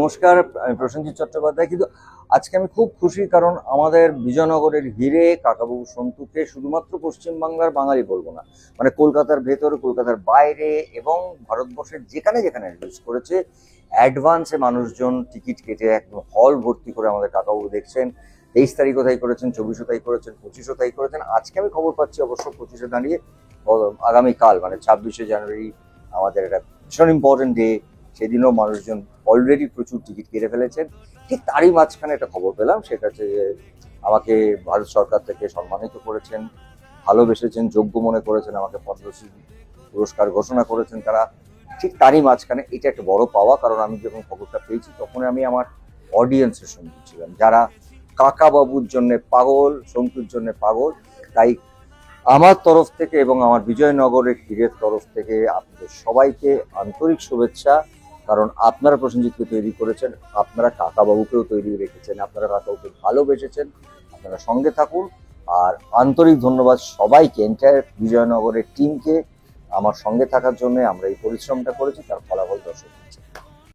নমস্কার, আমি প্রসেনজিৎ চট্টোপাধ্যায়। কিন্তু আজকে আমি খুব খুশি, কারণ আমাদের বিজয়নগরের হিরে কাকাবাবু সন্তুকে শুধুমাত্র পশ্চিমবাংলার বাঙালি বলবো না, মানে কলকাতার ভেতরে, কলকাতার বাইরে এবং ভারতবর্ষের যেখানে যেখানে রিলিজ করেছে, অ্যাডভান্সে মানুষজন টিকিট কেটে একদম হল ভর্তি করে আমাদের কাকাবাবু দেখছেন। 23 তারিখও তাই করেছেন, 24 তাই করেছেন, 25 তাই করেছেন। আজকে আমি খবর পাচ্ছি অবশ্য 25 দাঁড়িয়ে আগামীকাল মানে 26 জানুয়ারি আমাদের একটা ভীষণ ইম্পর্টেন্ট ডে। সেদিনও মানুষজন অলরেডি প্রচুর টিকিট কেটে ফেলেছেন। ঠিক তারই মাঝখানে একটা খবর পেলাম, সেটা হচ্ছে যে আমাকে ভারত সরকার থেকে সম্মানিত করেছেন, ভালোবেসেছেন, যোগ্য মনে করেছেন, আমাকে পদ্মশ্রী পুরস্কার ঘোষণা করেছেন তারা। ঠিক তারই মাঝখানে এটা একটা বড় পাওয়া, কারণ আমি যখন খবরটা পেয়েছি তখন আমি আমার অডিয়েন্সের সঙ্গে ছিলাম, যারা কাকাবাবুর জন্য পাগল, সন্তুর জন্য পাগল। তাই আমার তরফ থেকে এবং আমার বিজয়নগরের হিরের তরফ থেকে আপনাদের সবাইকে আন্তরিক শুভেচ্ছা। কারণ আপনারা প্রসেনজিৎকে তৈরি করেছেন, আপনারা কাকাবাবুকেও তৈরি রেখেছেন, আপনারা কাকাবাবুকে ভালোবেসেছেন, আপনারা সঙ্গে থাকুন। আর আন্তরিক ধন্যবাদ সবাইকে, এন্টায়ার বিজয়নগরের টিমকে আমার সঙ্গে থাকার জন্য। আমরা এই পরিশ্রমটা করেছি, তার ফলাফল দর্শক দিচ্ছে।